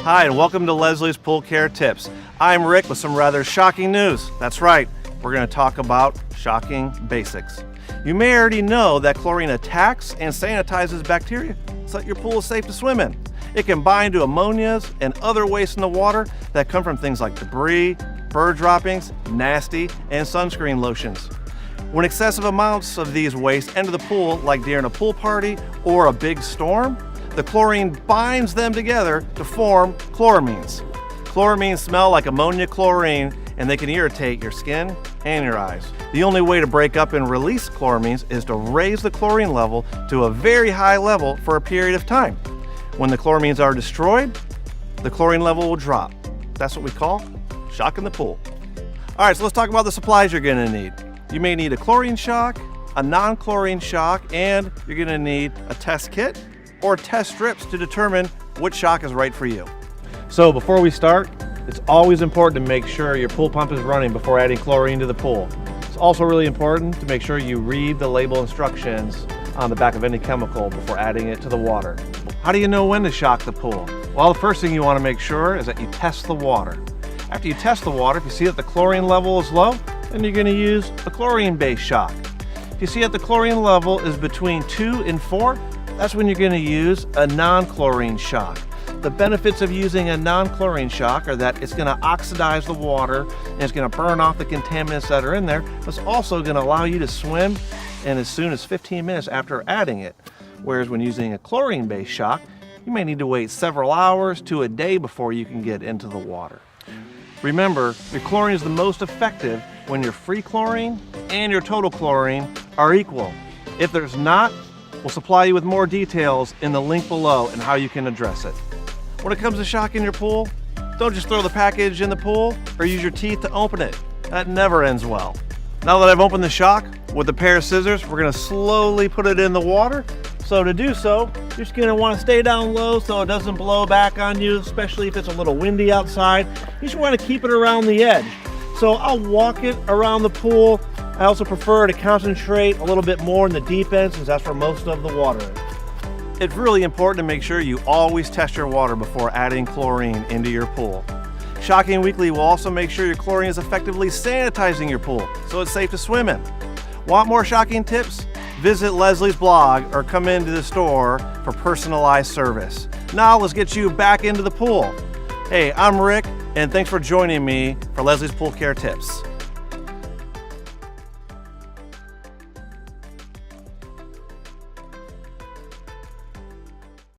Hi, and welcome to Leslie's Pool Care Tips. I'm Rick with some rather shocking news. That's right, we're going to talk about shocking basics. You may already know that chlorine attacks and sanitizes bacteria so that your pool is safe to swim in. It can bind to ammonias and other waste in the water that come from things like debris, bird droppings, nasty, and sunscreen lotions. When excessive amounts of these waste enter the pool, like during a pool party or a big storm, the chlorine binds them together to form chloramines. Chloramines smell like ammonia chlorine, and they can irritate your skin and your eyes. The only way to break up and release chloramines is to raise the chlorine level to a very high level for a period of time. When the chloramines are destroyed, the chlorine level will drop. That's what we call shocking the pool. All right, so let's talk about the supplies you're gonna need. You may need a chlorine shock, a non-chlorine shock, and you're gonna need a test kit or test strips to determine which shock is right for you. So before we start, it's always important to make sure your pool pump is running before adding chlorine to the pool. It's also really important to make sure you read the label instructions on the back of any chemical before adding it to the water. How do you know when to shock the pool? Well, the first thing you want to make sure is that you test the water. After you test the water, if you see that the chlorine level is low, then you're going to use a chlorine-based shock. If you see that the chlorine level is between 2 and 4, that's when you're going to use a non-chlorine shock. The benefits of using a non-chlorine shock are that it's going to oxidize the water and it's going to burn off the contaminants that are in there. It's also going to allow you to swim in as soon as 15 minutes after adding it. Whereas when using a chlorine-based shock, you may need to wait several hours to a day before you can get into the water. Remember, your chlorine is the most effective when your free chlorine and your total chlorine are equal. If there's not, we'll supply you with more details in the link below and how you can address it. When it comes to shocking your pool, don't just throw the package in the pool or use your teeth to open it. That never ends well. Now that I've opened the shock, with a pair of scissors, we're gonna slowly put it in the water. So to do so, you're just gonna wanna stay down low so it doesn't blow back on you, especially if it's a little windy outside. You just wanna keep it around the edge. So I'll walk it around the pool. I also prefer to concentrate a little bit more in the deep end since that's where most of the water is. It's really important to make sure you always test your water before adding chlorine into your pool. Shocking weekly will also make sure your chlorine is effectively sanitizing your pool so it's safe to swim in. Want more shocking tips? Visit Leslie's blog or come into the store for personalized service. Now let's get you back into the pool. Hey, I'm Rick, and thanks for joining me for Leslie's Pool Care Tips.